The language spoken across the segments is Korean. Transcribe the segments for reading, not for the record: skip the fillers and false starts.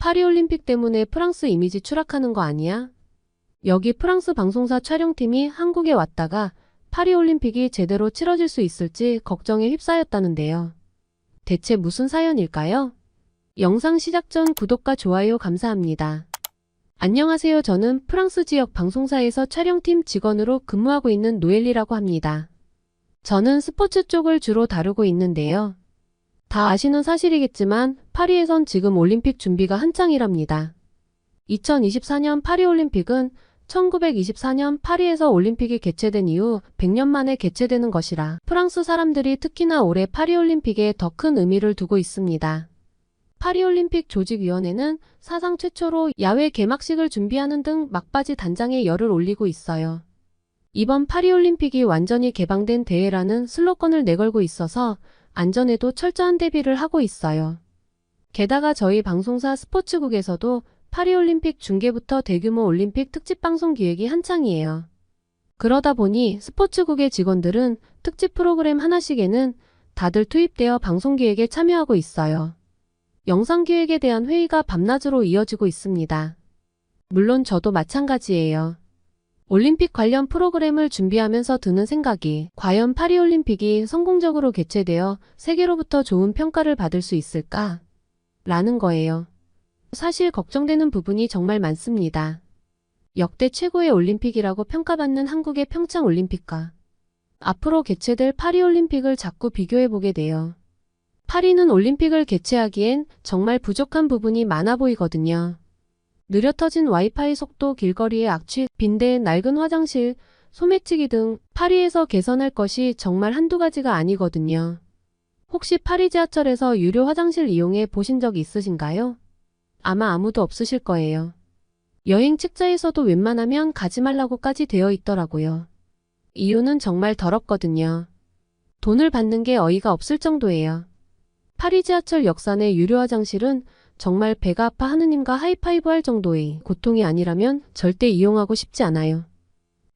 파리올림픽 때문에 프랑스 이미지 추락하는 거 아니야? 여기 프랑스 방송사 촬영팀이 한국에 왔다가 파리올림픽이 제대로 치러질 수 있을지 걱정에 휩싸였다는데요. 대체 무슨 사연일까요? 영상 시작 전 구독과 좋아요 감사합니다. 안녕하세요. 저는 프랑스 지역 방송사에서 촬영팀 직원으로 근무하고 있는 노엘리라고 합니다. 저는 스포츠 쪽을 주로 다루고 있는데요. 다 아시는 사실이겠지만 파리에선 지금 올림픽 준비가 한창이랍니다. 2024년 파리올림픽은 1924년 파리에서 올림픽이 개최된 이후 100년 만에 개최되는 것이라 프랑스 사람들이 특히나 올해 파리올림픽에 더 큰 의미를 두고 있습니다. 파리올림픽 조직위원회는 사상 최초로 야외 개막식을 준비하는 등 막바지 단장에 열을 올리고 있어요. 이번 파리올림픽이 완전히 개방된 대회라는 슬로건을 내걸고 있어서 안전에도 철저한 대비를 하고 있어요. 게다가 저희 방송사 스포츠국에서도 파리올림픽 중계부터 대규모 올림픽 특집 방송 기획이 한창이에요. 그러다 보니 스포츠국의 직원들은 특집 프로그램 하나씩에는 다들 투입되어 방송 기획에 참여하고 있어요. 영상 기획에 대한 회의가 밤낮으로 이어지고 있습니다. 물론 저도 마찬가지예요. 올림픽 관련 프로그램을 준비하면서 드는 생각이 과연 파리올림픽이 성공적으로 개최되어 세계로부터 좋은 평가를 받을 수 있을까? 라는 거예요. 사실 걱정되는 부분이 정말 많습니다. 역대 최고의 올림픽이라고 평가받는 한국의 평창올림픽과 앞으로 개최될 파리올림픽을 자꾸 비교해보게 돼요. 파리는 올림픽을 개최하기엔 정말 부족한 부분이 많아 보이거든요. 느려 터진 와이파이 속도, 길거리의 악취, 빈대, 낡은 화장실, 소매치기 등 파리에서 개선할 것이 정말 한두 가지가 아니거든요. 혹시 파리 지하철에서 유료 화장실 이용해 보신 적 있으신가요? 아마 아무도 없으실 거예요. 여행 책자에서도 웬만하면 가지 말라고까지 되어 있더라고요. 이유는 정말 더럽거든요. 돈을 받는 게 어이가 없을 정도예요. 파리 지하철 역산의 유료 화장실은 정말 배가 아파 하느님과 하이파이브 할 정도의 고통이 아니라면 절대 이용하고 싶지 않아요.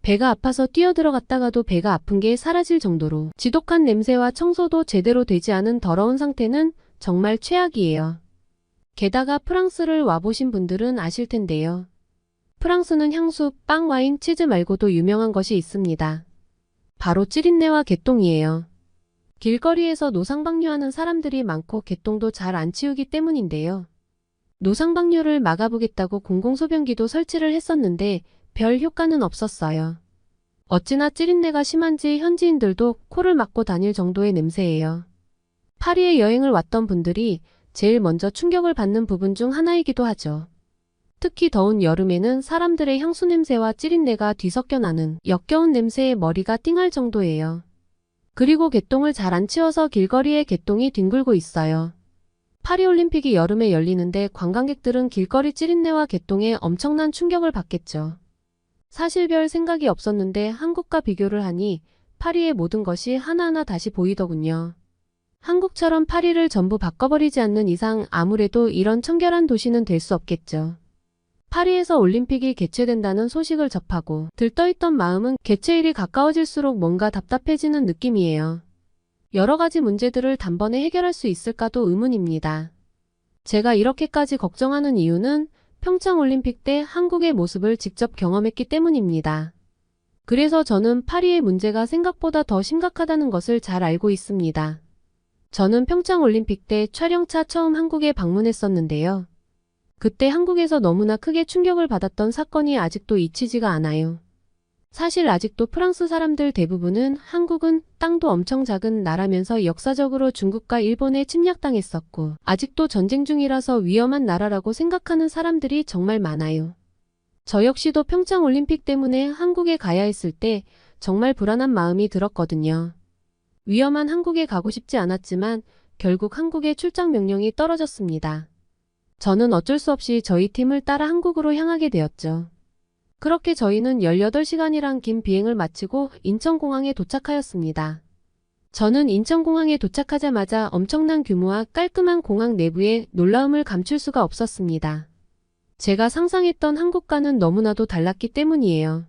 배가 아파서 뛰어들어갔다가도 배가 아픈 게 사라질 정도로 지독한 냄새와 청소도 제대로 되지 않은 더러운 상태는 정말 최악이에요. 게다가 프랑스를 와보신 분들은 아실 텐데요. 프랑스는 향수, 빵, 와인, 치즈 말고도 유명한 것이 있습니다. 바로 찌린내와 개똥이에요. 길거리에서 노상방뇨하는 사람들이 많고 개똥도 잘 안 치우기 때문인데요. 노상방뇨를 막아보겠다고 공공소변기도 설치를 했었는데 별 효과는 없었어요. 어찌나 찌린내가 심한지 현지인들도 코를 막고 다닐 정도의 냄새예요. 파리에 여행을 왔던 분들이 제일 먼저 충격을 받는 부분 중 하나이기도 하죠. 특히 더운 여름에는 사람들의 향수 냄새와 찌린내가 뒤섞여 나는 역겨운 냄새에 머리가 띵할 정도예요. 그리고 개똥을 잘 안 치워서 길거리에 개똥이 뒹굴고 있어요. 파리올림픽이 여름에 열리는데 관광객들은 길거리 찌린내와 개똥에 엄청난 충격을 받겠죠. 사실 별 생각이 없었는데 한국과 비교를 하니 파리의 모든 것이 하나하나 다시 보이더군요. 한국처럼 파리를 전부 바꿔버리지 않는 이상 아무래도 이런 청결한 도시는 될 수 없겠죠. 파리에서 올림픽이 개최된다는 소식을 접하고 들떠있던 마음은 개최일이 가까워질수록 뭔가 답답해지는 느낌이에요. 여러 가지 문제들을 단번에 해결할 수 있을까도 의문입니다. 제가 이렇게까지 걱정하는 이유는 평창올림픽 때 한국의 모습을 직접 경험했기 때문입니다. 그래서 저는 파리의 문제가 생각보다 더 심각하다는 것을 잘 알고 있습니다. 저는 평창올림픽 때 촬영차 처음 한국에 방문했었는데요. 그때 한국에서 너무나 크게 충격을 받았던 사건이 아직도 잊히지가 않아요. 사실 아직도 프랑스 사람들 대부분은 한국은 땅도 엄청 작은 나라면서 역사적으로 중국과 일본에 침략당했었고 아직도 전쟁 중이라서 위험한 나라라고 생각하는 사람들이 정말 많아요. 저 역시도 평창올림픽 때문에 한국에 가야 했을 때 정말 불안한 마음이 들었거든요. 위험한 한국에 가고 싶지 않았지만 결국 한국에 출장 명령이 떨어졌습니다. 저는 어쩔 수 없이 저희 팀을 따라 한국으로 향하게 되었죠. 그렇게 저희는 18시간이란 긴 비행을 마치고 인천공항에 도착하였습니다. 저는 인천공항에 도착하자마자 엄청난 규모와 깔끔한 공항 내부의 놀라움을 감출 수가 없었습니다. 제가 상상했던 한국과는 너무나도 달랐기 때문이에요.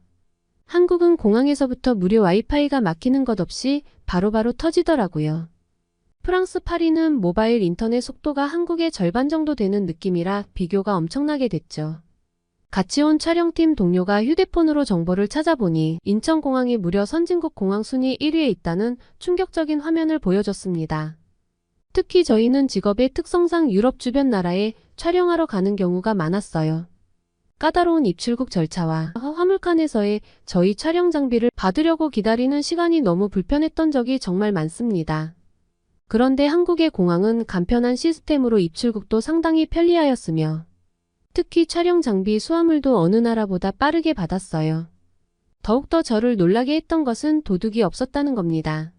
한국은 공항에서부터 무료 와이파이가 막히는 것 없이 바로바로 터지더라고요. 프랑스 파리는 모바일 인터넷 속도가 한국의 절반 정도 되는 느낌이라 비교가 엄청나게 됐죠. 같이 온 촬영팀 동료가 휴대폰으로 정보를 찾아보니 인천공항이 무려 선진국 공항 순위 1위에 있다는 충격적인 화면을 보여줬습니다. 특히 저희는 직업의 특성상 유럽 주변 나라에 촬영하러 가는 경우가 많았어요. 까다로운 입출국 절차와 화물칸에서의 저희 촬영 장비를 받으려고 기다리는 시간이 너무 불편했던 적이 정말 많습니다. 그런데 한국의 공항은 간편한 시스템으로 입출국도 상당히 편리하였으며 특히 촬영 장비 수화물도 어느 나라보다 빠르게 받았어요. 더욱더 저를 놀라게 했던 것은 도둑이 없었다는 겁니다.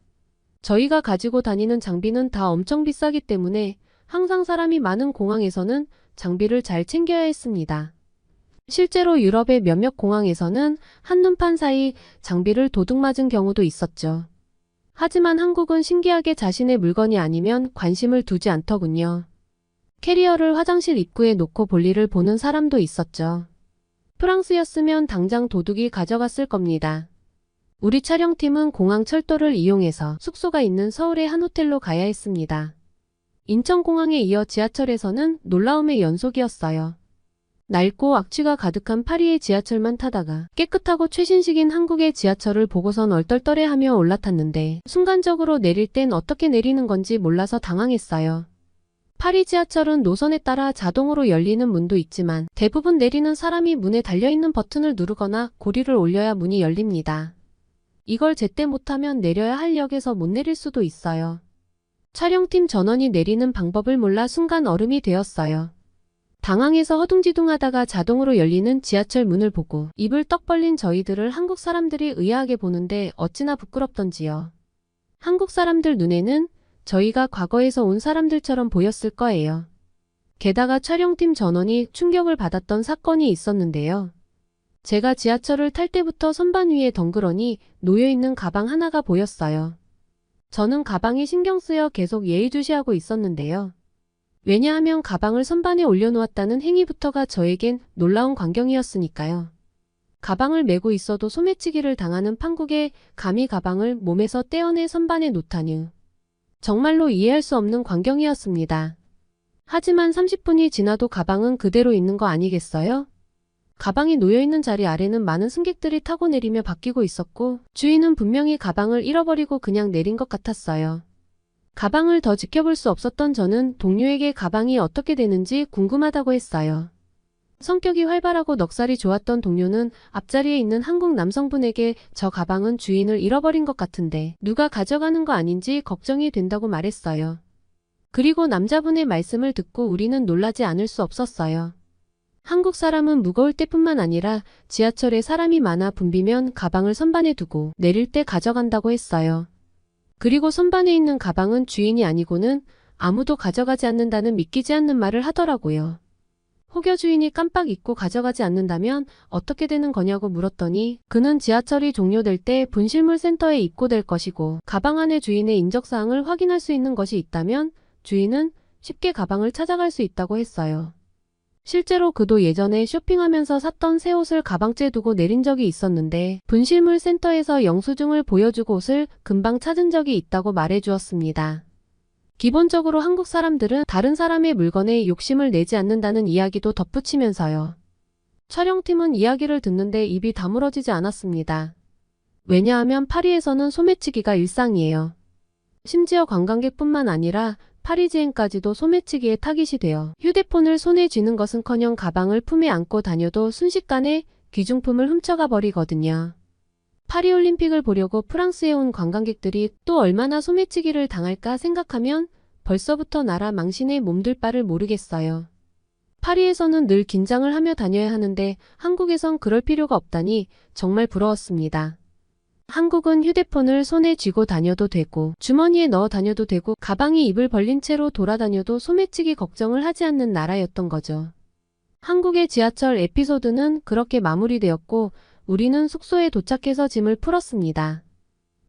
저희가 가지고 다니는 장비는 다 엄청 비싸기 때문에 항상 사람이 많은 공항에서는 장비를 잘 챙겨야 했습니다. 실제로 유럽의 몇몇 공항에서는 한눈판 사이 장비를 도둑 맞은 경우도 있었죠. 하지만 한국은 신기하게 자신의 물건이 아니면 관심을 두지 않더군요. 캐리어를 화장실 입구에 놓고 볼일을 보는 사람도 있었죠. 프랑스였으면 당장 도둑이 가져갔을 겁니다. 우리 촬영팀은 공항 철도를 이용해서 숙소가 있는 서울의 한 호텔로 가야 했습니다. 인천공항에 이어 지하철에서는 놀라움의 연속이었어요. 낡고 악취가 가득한 파리의 지하철만 타다가 깨끗하고 최신식인 한국의 지하철을 보고선 얼떨떨해하며 올라탔는데 순간적으로 내릴 땐 어떻게 내리는 건지 몰라서 당황했어요. 파리 지하철은 노선에 따라 자동으로 열리는 문도 있지만 대부분 내리는 사람이 문에 달려있는 버튼을 누르거나 고리를 올려야 문이 열립니다. 이걸 제때 못하면 내려야 할 역에서 못 내릴 수도 있어요. 촬영팀 전원이 내리는 방법을 몰라 순간 얼음이 되었어요. 당황해서 허둥지둥하다가 자동으로 열리는 지하철 문을 보고 입을 떡 벌린 저희들을 한국 사람들이 의아하게 보는데 어찌나 부끄럽던지요. 한국 사람들 눈에는 저희가 과거에서 온 사람들처럼 보였을 거예요. 게다가 촬영팀 전원이 충격을 받았던 사건이 있었는데요. 제가 지하철을 탈 때부터 선반 위에 덩그러니 놓여있는 가방 하나가 보였어요. 저는 가방이 신경 쓰여 계속 예의주시하고 있었는데요. 왜냐하면 가방을 선반에 올려놓았다는 행위부터가 저에겐 놀라운 광경이었으니까요. 가방을 메고 있어도 소매치기를 당하는 판국에 감히 가방을 몸에서 떼어내 선반에 놓다니. 정말로 이해할 수 없는 광경이었습니다. 하지만 30분이 지나도 가방은 그대로 있는 거 아니겠어요? 가방이 놓여있는 자리 아래는 많은 승객들이 타고 내리며 바뀌고 있었고 주인은 분명히 가방을 잃어버리고 그냥 내린 것 같았어요. 가방을 더 지켜볼 수 없었던 저는 동료에게 가방이 어떻게 되는지 궁금하다고 했어요. 성격이 활발하고 넉살이 좋았던 동료는 앞자리에 있는 한국 남성분에게 저 가방은 주인을 잃어버린 것 같은데 누가 가져가는 거 아닌지 걱정이 된다고 말했어요. 그리고 남자분의 말씀을 듣고 우리는 놀라지 않을 수 없었어요. 한국 사람은 무거울 때뿐만 아니라 지하철에 사람이 많아 붐비면 가방을 선반에 두고 내릴 때 가져간다고 했어요. 그리고 선반에 있는 가방은 주인이 아니고는 아무도 가져가지 않는다는 믿기지 않는 말을 하더라고요. 혹여 주인이 깜빡 잊고 가져가지 않는다면 어떻게 되는 거냐고 물었더니 그는 지하철이 종료될 때 분실물 센터에 입고될 것이고 가방 안에 주인의 인적사항을 확인할 수 있는 것이 있다면 주인은 쉽게 가방을 찾아갈 수 있다고 했어요. 실제로 그도 예전에 쇼핑하면서 샀던 새 옷을 가방째 두고 내린 적이 있었는데 분실물 센터에서 영수증을 보여주고 옷을 금방 찾은 적이 있다고 말해주었습니다. 기본적으로 한국 사람들은 다른 사람의 물건에 욕심을 내지 않는다는 이야기도 덧붙이면서요. 촬영팀은 이야기를 듣는데 입이 다물어지지 않았습니다. 왜냐하면 파리에서는 소매치기가 일상이에요. 심지어 관광객뿐만 아니라 파리지앵까지도 소매치기에 타깃이 되어 휴대폰을 손에 쥐는 것은커녕 가방을 품에 안고 다녀도 순식간에 귀중품을 훔쳐가 버리거든요. 파리올림픽을 보려고 프랑스에 온 관광객들이 또 얼마나 소매치기를 당할까 생각하면 벌써부터 나라 망신에 몸둘 바를 모르겠어요. 파리에서는 늘 긴장을 하며 다녀야 하는데 한국에선 그럴 필요가 없다니 정말 부러웠습니다. 한국은 휴대폰을 손에 쥐고 다녀도 되고 주머니에 넣어 다녀도 되고 가방이 입을 벌린 채로 돌아다녀도 소매치기 걱정을 하지 않는 나라였던 거죠. 한국의 지하철 에피소드는 그렇게 마무리되었고 우리는 숙소에 도착해서 짐을 풀었습니다.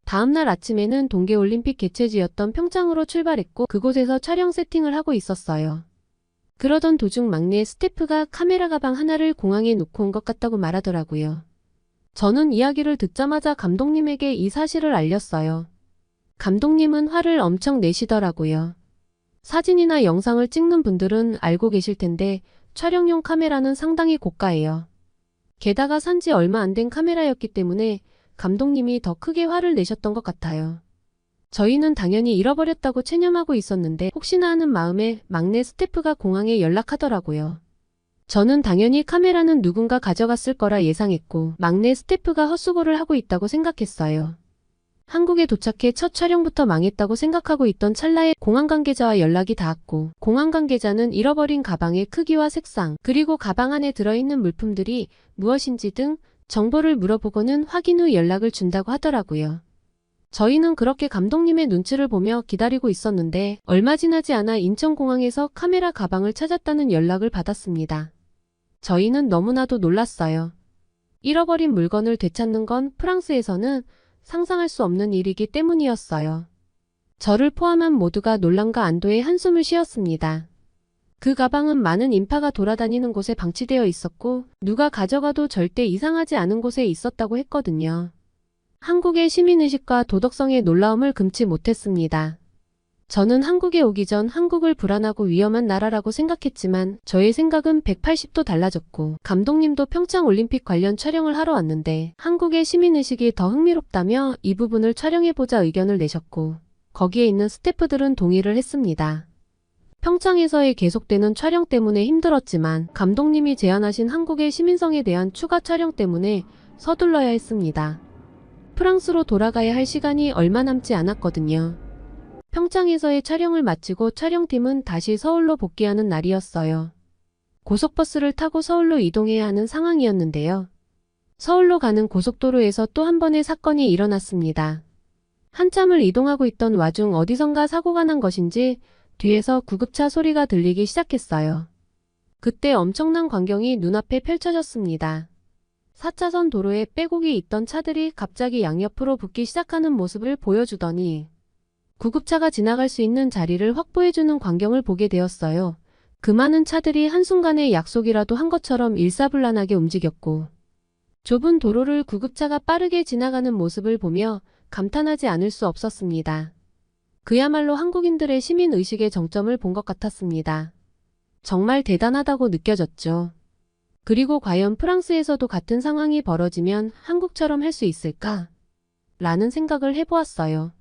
다음날 아침에는 동계올림픽 개최지였던 평창으로 출발했고 그곳에서 촬영 세팅을 하고 있었어요. 그러던 도중 막내 스태프가 카메라 가방 하나를 공항에 놓고 온 것 같다고 말하더라고요. 저는 이야기를 듣자마자 감독님에게 이 사실을 알렸어요. 감독님은 화를 엄청 내시더라고요. 사진이나 영상을 찍는 분들은 알고 계실 텐데 촬영용 카메라는 상당히 고가예요. 게다가 산지 얼마 안 된 카메라였기 때문에 감독님이 더 크게 화를 내셨던 것 같아요. 저희는 당연히 잃어버렸다고 체념하고 있었는데 혹시나 하는 마음에 막내 스태프가 공항에 연락하더라고요. 저는 당연히 카메라는 누군가 가져갔을 거라 예상했고 막내 스태프가 헛수고를 하고 있다고 생각했어요. 한국에 도착해 첫 촬영부터 망했다고 생각하고 있던 찰나에 공항 관계자와 연락이 닿았고 공항 관계자는 잃어버린 가방의 크기와 색상 그리고 가방 안에 들어있는 물품들이 무엇인지 등 정보를 물어보고는 확인 후 연락을 준다고 하더라고요. 저희는 그렇게 감독님의 눈치를 보며 기다리고 있었는데 얼마 지나지 않아 인천공항에서 카메라 가방을 찾았다는 연락을 받았습니다. 저희는 너무나도 놀랐어요. 잃어버린 물건을 되찾는 건 프랑스에서는 상상할 수 없는 일이기 때문이었어요. 저를 포함한 모두가 놀람과 안도의 한숨을 쉬었습니다. 그 가방은 많은 인파가 돌아다니는 곳에 방치되어 있었고 누가 가져가도 절대 이상하지 않은 곳에 있었다고 했거든요. 한국의 시민의식과 도덕성의 놀라움을 금치 못했습니다. 저는 한국에 오기 전 한국을 불안하고 위험한 나라라고 생각했지만 저의 생각은 180도 달라졌고 감독님도 평창올림픽 관련 촬영을 하러 왔는데 한국의 시민의식이 더 흥미롭다며 이 부분을 촬영해보자 의견을 내셨고 거기에 있는 스태프들은 동의를 했습니다. 평창에서의 계속되는 촬영 때문에 힘들었지만 감독님이 제안하신 한국의 시민성에 대한 추가 촬영 때문에 서둘러야 했습니다. 프랑스로 돌아가야 할 시간이 얼마 남지 않았거든요. 평창에서의 촬영을 마치고 촬영팀은 다시 서울로 복귀하는 날이었어요. 고속버스를 타고 서울로 이동해야 하는 상황이었는데요. 서울로 가는 고속도로에서 또 한 번의 사건이 일어났습니다. 한참을 이동하고 있던 와중 어디선가 사고가 난 것인지 뒤에서 구급차 소리가 들리기 시작했어요. 그때 엄청난 광경이 눈앞에 펼쳐졌습니다. 4차선 도로에 빼곡히 있던 차들이 갑자기 양옆으로 붙기 시작하는 모습을 보여주더니 구급차가 지나갈 수 있는 자리를 확보해주는 광경을 보게 되었어요. 그 많은 차들이 한순간에 약속이라도 한 것처럼 일사불란하게 움직였고 좁은 도로를 구급차가 빠르게 지나가는 모습을 보며 감탄하지 않을 수 없었습니다. 그야말로 한국인들의 시민의식의 정점을 본 것 같았습니다. 정말 대단하다고 느껴졌죠. 그리고 과연 프랑스에서도 같은 상황이 벌어지면 한국처럼 할 수 있을까? 라는 생각을 해보았어요.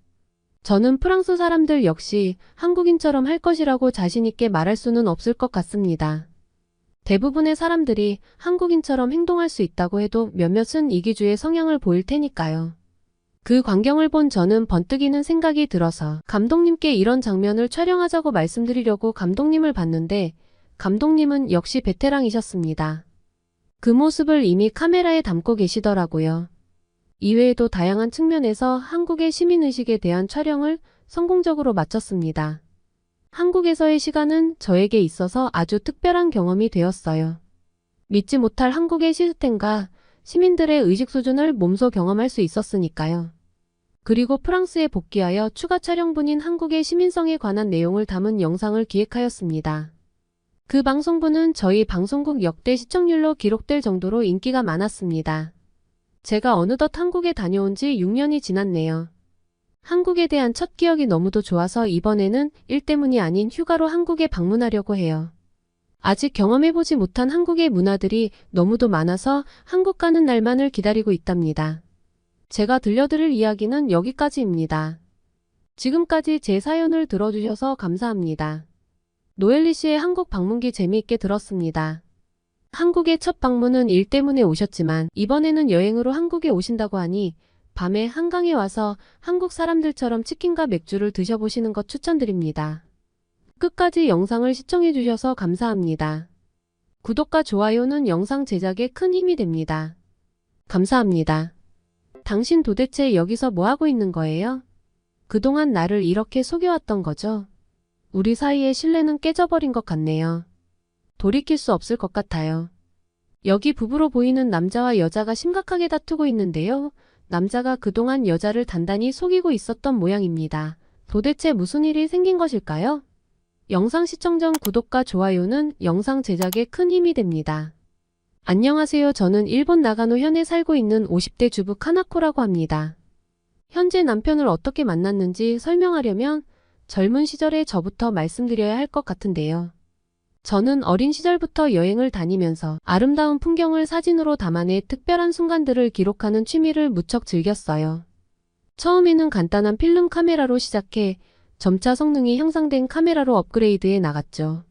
저는 프랑스 사람들 역시 한국인처럼 할 것이라고 자신있게 말할 수는 없을 것 같습니다. 대부분의 사람들이 한국인처럼 행동할 수 있다고 해도 몇몇은 이기주의 성향을 보일 테니까요. 그 광경을 본 저는 번뜩이는 생각이 들어서 감독님께 이런 장면을 촬영하자고 말씀드리려고 감독님을 봤는데 감독님은 역시 베테랑이셨습니다. 그 모습을 이미 카메라에 담고 계시더라고요. 이외에도 다양한 측면에서 한국의 시민의식에 대한 촬영을 성공적으로 마쳤습니다. 한국에서의 시간은 저에게 있어서 아주 특별한 경험이 되었어요. 믿지 못할 한국의 시스템과 시민들의 의식 수준을 몸소 경험할 수 있었으니까요. 그리고 프랑스에 복귀하여 추가 촬영분인 한국의 시민성에 관한 내용을 담은 영상을 기획하였습니다. 그 방송분은 저희 방송국 역대 시청률로 기록될 정도로 인기가 많았습니다. 제가 어느덧 한국에 다녀온 지 6년이 지났네요. 한국에 대한 첫 기억이 너무도 좋아서 이번에는 일 때문이 아닌 휴가로 한국에 방문하려고 해요. 아직 경험해보지 못한 한국의 문화들이 너무도 많아서 한국 가는 날만을 기다리고 있답니다. 제가 들려드릴 이야기는 여기까지입니다. 지금까지 제 사연을 들어주셔서 감사합니다. 노엘리 씨의 한국 방문기 재미있게 들었습니다. 한국의 첫 방문은 일 때문에 오셨지만 이번에는 여행으로 한국에 오신다고 하니 밤에 한강에 와서 한국 사람들처럼 치킨과 맥주를 드셔보시는 것 추천드립니다. 끝까지 영상을 시청해주셔서 감사합니다. 구독과 좋아요는 영상 제작에 큰 힘이 됩니다. 감사합니다. 당신 도대체 여기서 뭐하고 있는 거예요? 그동안 나를 이렇게 속여왔던 거죠? 우리 사이의 신뢰는 깨져버린 것 같네요. 돌이킬 수 없을 것 같아요. 여기 부부로 보이는 남자와 여자가 심각하게 다투고 있는데요. 남자가 그동안 여자를 단단히 속이고 있었던 모양입니다. 도대체 무슨 일이 생긴 것일까요? 영상 시청 전 구독과 좋아요는 영상 제작에 큰 힘이 됩니다. 안녕하세요. 저는 일본 나가노 현에 살고 있는 50대 주부 카나코라고 합니다. 현재 남편을 어떻게 만났는지 설명하려면 젊은 시절의 저부터 말씀드려야 할 것 같은데요. 저는 어린 시절부터 여행을 다니면서 아름다운 풍경을 사진으로 담아내 특별한 순간들을 기록하는 취미를 무척 즐겼어요. 처음에는 간단한 필름 카메라로 시작해 점차 성능이 향상된 카메라로 업그레이드해 나갔죠.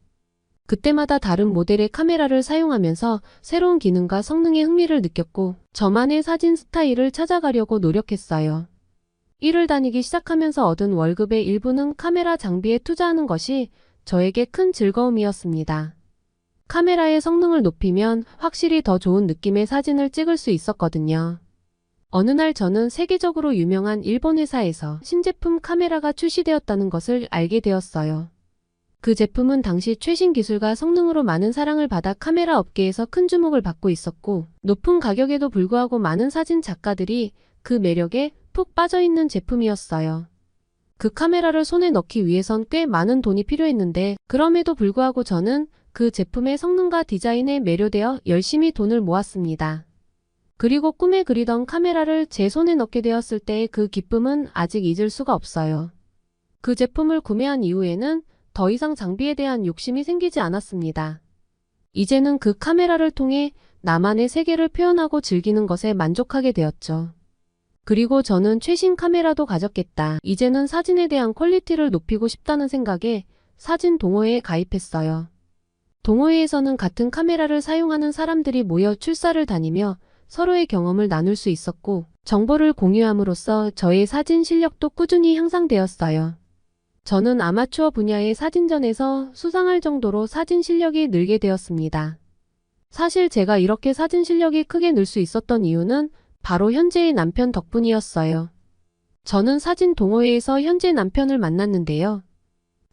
그때마다 다른 모델의 카메라를 사용하면서 새로운 기능과 성능에 흥미를 느꼈고 저만의 사진 스타일을 찾아가려고 노력했어요. 일을 다니기 시작하면서 얻은 월급의 일부는 카메라 장비에 투자하는 것이 저에게 큰 즐거움이었습니다. 카메라의 성능을 높이면 확실히 더 좋은 느낌의 사진을 찍을 수 있었거든요. 어느 날 저는 세계적으로 유명한 일본 회사에서 신제품 카메라가 출시되었다는 것을 알게 되었어요. 그 제품은 당시 최신 기술과 성능으로 많은 사랑을 받아 카메라 업계에서 큰 주목을 받고 있었고, 높은 가격에도 불구하고 많은 사진 작가들이 그 매력에 푹 빠져있는 제품이었어요. 그 카메라를 손에 넣기 위해선 꽤 많은 돈이 필요했는데, 그럼에도 불구하고 저는 그 제품의 성능과 디자인에 매료되어 열심히 돈을 모았습니다. 그리고 꿈에 그리던 카메라를 제 손에 넣게 되었을 때의 그 기쁨은 아직 잊을 수가 없어요. 그 제품을 구매한 이후에는 더 이상 장비에 대한 욕심이 생기지 않았습니다. 이제는 그 카메라를 통해 나만의 세계를 표현하고 즐기는 것에 만족하게 되었죠. 그리고 저는 최신 카메라도 가졌겠다. 이제는 사진에 대한 퀄리티를 높이고 싶다는 생각에 사진 동호회에 가입했어요. 동호회에서는 같은 카메라를 사용하는 사람들이 모여 출사를 다니며 서로의 경험을 나눌 수 있었고, 정보를 공유함으로써 저의 사진 실력도 꾸준히 향상되었어요. 저는 아마추어 분야의 사진전에서 수상할 정도로 사진 실력이 늘게 되었습니다. 사실 제가 이렇게 사진 실력이 크게 늘 수 있었던 이유는 바로 현재의 남편 덕분이었어요. 저는 사진 동호회에서 현재 남편을 만났는데요.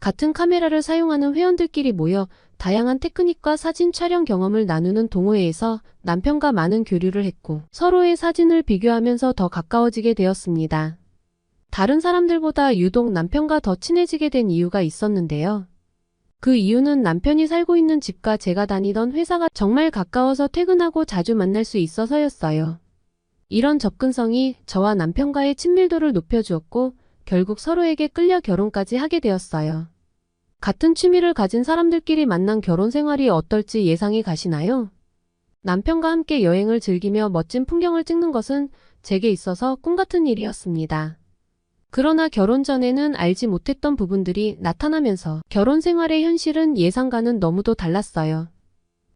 같은 카메라를 사용하는 회원들끼리 모여 다양한 테크닉과 사진 촬영 경험을 나누는 동호회에서 남편과 많은 교류를 했고, 서로의 사진을 비교하면서 더 가까워지게 되었습니다. 다른 사람들보다 유독 남편과 더 친해지게 된 이유가 있었는데요. 그 이유는 남편이 살고 있는 집과 제가 다니던 회사가 정말 가까워서 퇴근하고 자주 만날 수 있어서였어요. 이런 접근성이 저와 남편과의 친밀도를 높여주었고, 결국 서로에게 끌려 결혼까지 하게 되었어요. 같은 취미를 가진 사람들끼리 만난 결혼 생활이 어떨지 예상이 가시나요? 남편과 함께 여행을 즐기며 멋진 풍경을 찍는 것은 제게 있어서 꿈 같은 일이었습니다. 그러나 결혼 전에는 알지 못했던 부분들이 나타나면서 결혼 생활의 현실은 예상과는 너무도 달랐어요.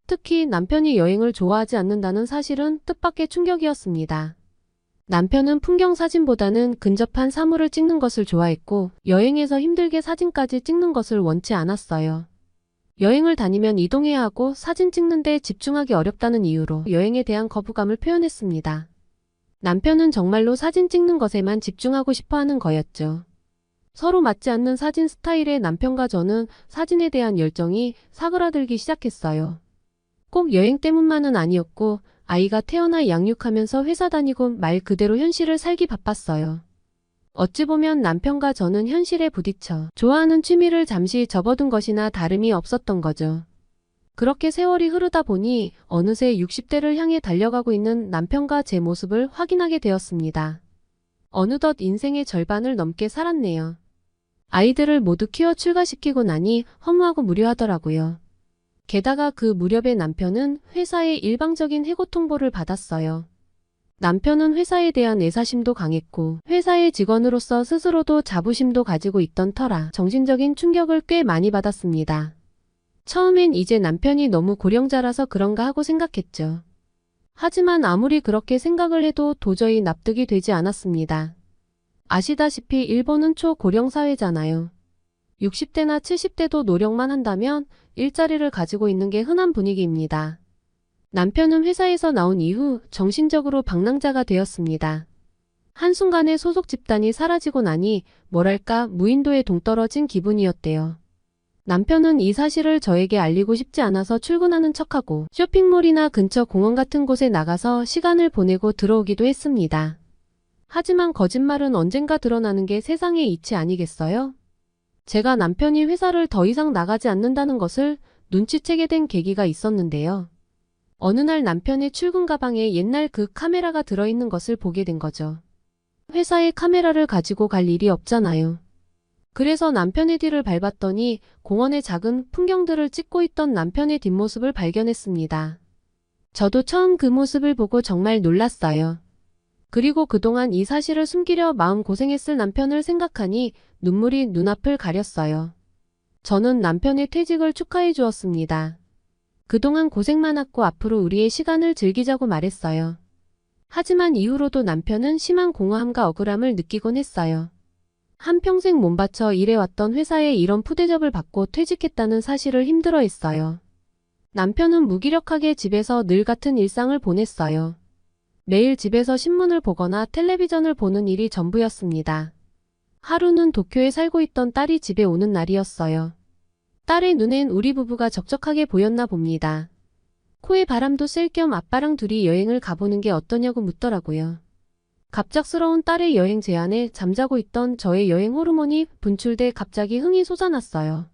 특히 남편이 여행을 좋아하지 않는다는 사실은 뜻밖의 충격이었습니다. 남편은 풍경 사진보다는 근접한 사물을 찍는 것을 좋아했고, 여행에서 힘들게 사진까지 찍는 것을 원치 않았어요. 여행을 다니면 이동해야 하고 사진 찍는데 집중하기 어렵다는 이유로 여행에 대한 거부감을 표현했습니다. 남편은 정말로 사진 찍는 것에만 집중하고 싶어 하는 거였죠. 서로 맞지 않는 사진 스타일의 남편과 저는 사진에 대한 열정이 사그라들기 시작했어요. 꼭 여행 때문만은 아니었고, 아이가 태어나 양육하면서 회사 다니고 말 그대로 현실을 살기 바빴어요. 어찌 보면 남편과 저는 현실에 부딪혀 좋아하는 취미를 잠시 접어둔 것이나 다름이 없었던 거죠. 그렇게 세월이 흐르다 보니 어느새 60대를 향해 달려가고 있는 남편과 제 모습을 확인하게 되었습니다. 어느덧 인생의 절반을 넘게 살았네요. 아이들을 모두 키워 출가시키고 나니 허무하고 무료하더라고요. 게다가 그 무렵에 남편은 회사의 일방적인 해고 통보를 받았어요. 남편은 회사에 대한 애사심도 강했고 회사의 직원으로서 스스로도 자부심도 가지고 있던 터라 정신적인 충격을 꽤 많이 받았습니다. 처음엔 이제 남편이 너무 고령자라서 그런가 하고 생각했죠. 하지만 아무리 그렇게 생각을 해도 도저히 납득이 되지 않았습니다. 아시다시피 일본은 초고령 사회잖아요. 60대나 70대도 노력만 한다면 일자리를 가지고 있는 게 흔한 분위기입니다. 남편은 회사에서 나온 이후 정신적으로 방랑자가 되었습니다. 한순간에 소속 집단이 사라지고 나니 뭐랄까 무인도에 동떨어진 기분이었대요. 남편은 이 사실을 저에게 알리고 싶지 않아서 출근하는 척하고 쇼핑몰이나 근처 공원 같은 곳에 나가서 시간을 보내고 들어오기도 했습니다. 하지만 거짓말은 언젠가 드러나는 게 세상의 이치 아니겠어요? 제가 남편이 회사를 더 이상 나가지 않는다는 것을 눈치채게 된 계기가 있었는데요. 어느 날 남편의 출근 가방에 옛날 그 카메라가 들어있는 것을 보게 된 거죠. 회사에 카메라를 가지고 갈 일이 없잖아요. 그래서 남편의 뒤를 밟았더니 공원의 작은 풍경들을 찍고 있던 남편의 뒷모습을 발견했습니다. 저도 처음 그 모습을 보고 정말 놀랐어요. 그리고 그동안 이 사실을 숨기려 마음고생했을 남편을 생각하니 눈물이 눈앞을 가렸어요. 저는 남편의 퇴직을 축하해 주었습니다. 그동안 고생 많았고 앞으로 우리의 시간을 즐기자고 말했어요. 하지만 이후로도 남편은 심한 공허함과 억울함을 느끼곤 했어요. 한평생 몸바쳐 일해왔던 회사에 이런 푸대접을 받고 퇴직했다는 사실을 힘들어했어요. 남편은 무기력하게 집에서 늘 같은 일상을 보냈어요. 매일 집에서 신문을 보거나 텔레비전을 보는 일이 전부였습니다. 하루는 도쿄에 살고 있던 딸이 집에 오는 날이었어요. 딸의 눈엔 우리 부부가 적적하게 보였나 봅니다. 코에 바람도 쐴 겸 아빠랑 둘이 여행을 가보는 게 어떠냐고 묻더라고요. 갑작스러운 딸의 여행 제안에 잠자고 있던 저의 여행 호르몬이 분출돼 갑자기 흥이 솟아났어요.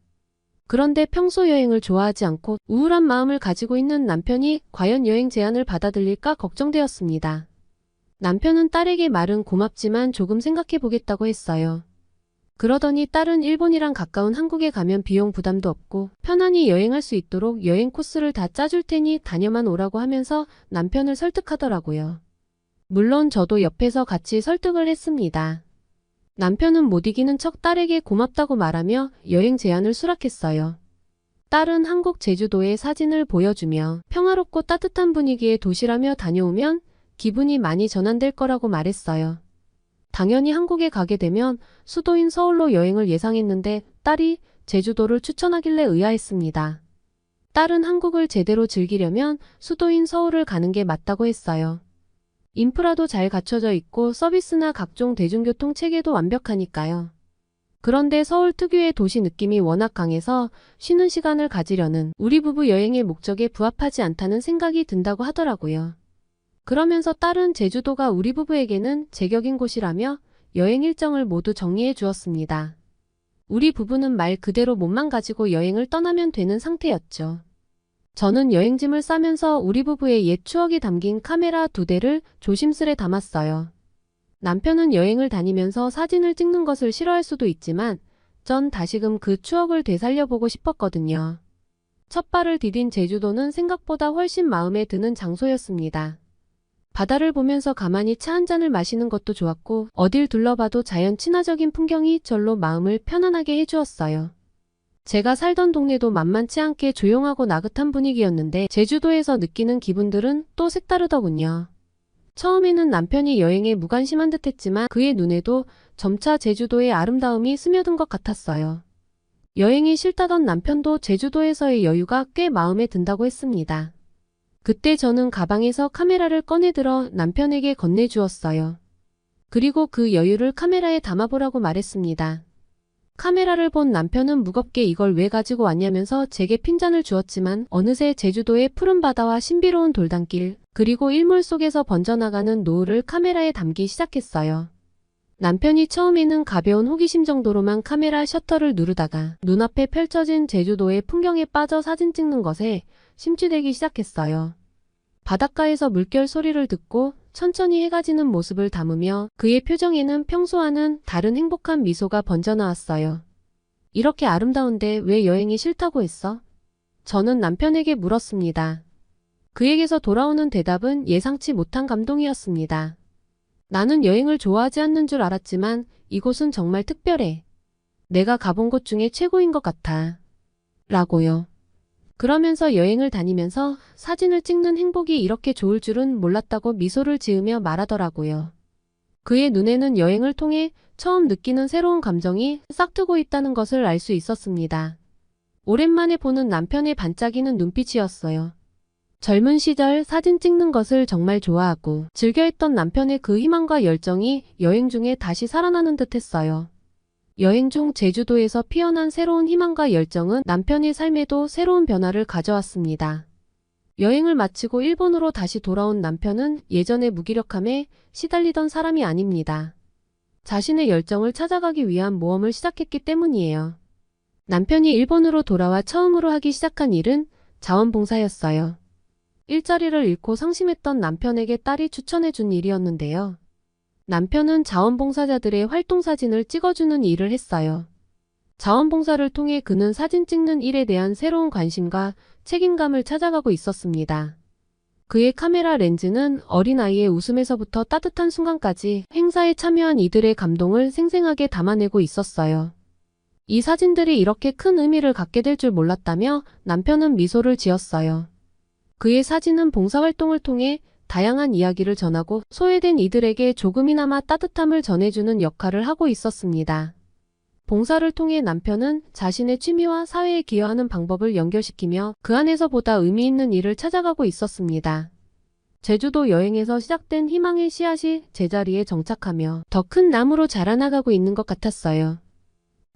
그런데 평소 여행을 좋아하지 않고 우울한 마음을 가지고 있는 남편이 과연 여행 제안을 받아들일까 걱정되었습니다. 남편은 딸에게 말은 고맙지만 조금 생각해 보겠다고 했어요. 그러더니 딸은 일본이랑 가까운 한국에 가면 비용 부담도 없고 편안히 여행할 수 있도록 여행 코스를 다 짜줄 테니 다녀만 오라고 하면서 남편을 설득하더라고요. 물론 저도 옆에서 같이 설득을 했습니다. 남편은 못 이기는 척 딸에게 고맙다고 말하며 여행 제안을 수락했어요. 딸은 한국 제주도의 사진을 보여주며 평화롭고 따뜻한 분위기의 도시라며 다녀오면 기분이 많이 전환될 거라고 말했어요. 당연히 한국에 가게 되면 수도인 서울로 여행을 예상했는데 딸이 제주도를 추천하길래 의아했습니다. 딸은 한국을 제대로 즐기려면 수도인 서울을 가는 게 맞다고 했어요. 인프라도 잘 갖춰져 있고 서비스나 각종 대중교통 체계도 완벽하니까요. 그런데 서울 특유의 도시 느낌이 워낙 강해서 쉬는 시간을 가지려는 우리 부부 여행의 목적에 부합하지 않다는 생각이 든다고 하더라고요. 그러면서 딸은 제주도가 우리 부부에게는 제격인 곳이라며 여행 일정을 모두 정리해 주었습니다. 우리 부부는 말 그대로 몸만 가지고 여행을 떠나면 되는 상태였죠. 저는 여행짐을 싸면서 우리 부부의 옛 추억이 담긴 카메라 2대를 조심스레 담았어요. 남편은 여행을 다니면서 사진을 찍는 것을 싫어할 수도 있지만 전 다시금 그 추억을 되살려보고 싶었거든요. 첫 발을 디딘 제주도는 생각보다 훨씬 마음에 드는 장소였습니다. 바다를 보면서 가만히 차 한 잔을 마시는 것도 좋았고 어딜 둘러봐도 자연 친화적인 풍경이 절로 마음을 편안하게 해주었어요. 제가 살던 동네도 만만치 않게 조용하고 나긋한 분위기였는데 제주도에서 느끼는 기분들은 또 색다르더군요. 처음에는 남편이 여행에 무관심한 듯했지만 그의 눈에도 점차 제주도의 아름다움이 스며든 것 같았어요. 여행이 싫다던 남편도 제주도에서의 여유가 꽤 마음에 든다고 했습니다. 그때 저는 가방에서 카메라를 꺼내들어 남편에게 건네주었어요. 그리고 그 여유를 카메라에 담아보라고 말했습니다. 카메라를 본 남편은 무겁게 이걸 왜 가지고 왔냐면서 제게 핀잔을 주었지만 어느새 제주도의 푸른 바다와 신비로운 돌담길 그리고 일몰 속에서 번져나가는 노을을 카메라에 담기 시작했어요. 남편이 처음에는 가벼운 호기심 정도로만 카메라 셔터를 누르다가 눈앞에 펼쳐진 제주도의 풍경에 빠져 사진 찍는 것에 심취되기 시작했어요. 바닷가에서 물결 소리를 듣고 천천히 해가 지는 모습을 담으며 그의 표정에는 평소와는 다른 행복한 미소가 번져나왔어요. 이렇게 아름다운데 왜 여행이 싫다고 했어? 저는 남편에게 물었습니다. 그에게서 돌아오는 대답은 예상치 못한 감동이었습니다. 나는 여행을 좋아하지 않는 줄 알았지만 이곳은 정말 특별해. 내가 가본 곳 중에 최고인 것 같아. 라고요. 그러면서 여행을 다니면서 사진을 찍는 행복이 이렇게 좋을 줄은 몰랐다고 미소를 지으며 말하더라고요. 그의 눈에는 여행을 통해 처음 느끼는 새로운 감정이 싹트고 있다는 것을 알 수 있었습니다. 오랜만에 보는 남편의 반짝이는 눈빛이었어요. 젊은 시절 사진 찍는 것을 정말 좋아하고 즐겨했던 남편의 그 희망과 열정이 여행 중에 다시 살아나는 듯 했어요. 여행 중 제주도에서 피어난 새로운 희망과 열정은 남편의 삶에도 새로운 변화를 가져왔습니다. 여행을 마치고 일본으로 다시 돌아온 남편은 예전의 무기력함에 시달리던 사람이 아닙니다. 자신의 열정을 찾아가기 위한 모험을 시작했기 때문이에요. 남편이 일본으로 돌아와 처음으로 하기 시작한 일은 자원봉사였어요. 일자리를 잃고 상심했던 남편에게 딸이 추천해준 일이었는데요. 남편은 자원봉사자들의 활동 사진을 찍어주는 일을 했어요. 자원봉사를 통해 그는 사진 찍는 일에 대한 새로운 관심과 책임감을 찾아가고 있었습니다. 그의 카메라 렌즈는 어린아이의 웃음에서부터 따뜻한 순간까지 행사에 참여한 이들의 감동을 생생하게 담아내고 있었어요. 이 사진들이 이렇게 큰 의미를 갖게 될 줄 몰랐다며 남편은 미소를 지었어요. 그의 사진은 봉사활동을 통해 다양한 이야기를 전하고 소외된 이들에게 조금이나마 따뜻함을 전해주는 역할을 하고 있었습니다. 봉사를 통해 남편은 자신의 취미와 사회에 기여하는 방법을 연결시키며 그 안에서 보다 의미 있는 일을 찾아가고 있었습니다. 제주도 여행에서 시작된 희망의 씨앗이 제자리에 정착하며 더 큰 나무로 자라나가고 있는 것 같았어요.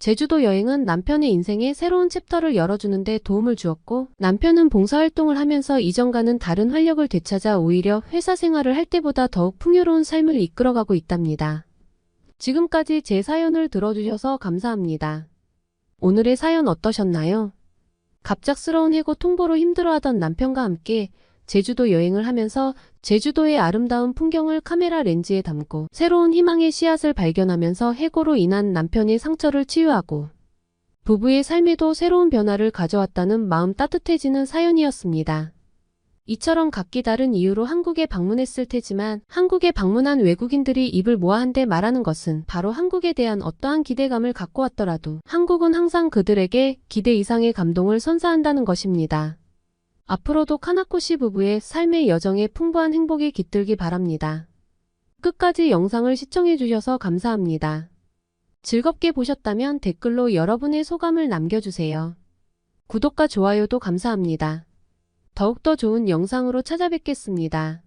제주도 여행은 남편의 인생에 새로운 챕터를 열어주는 데 도움을 주었고, 남편은 봉사활동을 하면서 이전과는 다른 활력을 되찾아 오히려 회사 생활을 할 때보다 더욱 풍요로운 삶을 이끌어가고 있답니다. 지금까지 제 사연을 들어주셔서 감사합니다. 오늘의 사연 어떠셨나요? 갑작스러운 해고 통보로 힘들어하던 남편과 함께 제주도 여행을 하면서 제주도의 아름다운 풍경을 카메라 렌즈에 담고 새로운 희망의 씨앗을 발견하면서 해고로 인한 남편의 상처를 치유하고 부부의 삶에도 새로운 변화를 가져왔다는 마음 따뜻해지는 사연이었습니다. 이처럼 각기 다른 이유로 한국에 방문했을 테지만 한국에 방문한 외국인들이 입을 모아 한데 말하는 것은 바로 한국에 대한 어떠한 기대감을 갖고 왔더라도 한국은 항상 그들에게 기대 이상의 감동을 선사한다는 것입니다. 앞으로도 카나코 씨 부부의 삶의 여정에 풍부한 행복이 깃들기 바랍니다. 끝까지 영상을 시청해주셔서 감사합니다. 즐겁게 보셨다면 댓글로 여러분의 소감을 남겨주세요. 구독과 좋아요도 감사합니다. 더욱더 좋은 영상으로 찾아뵙겠습니다.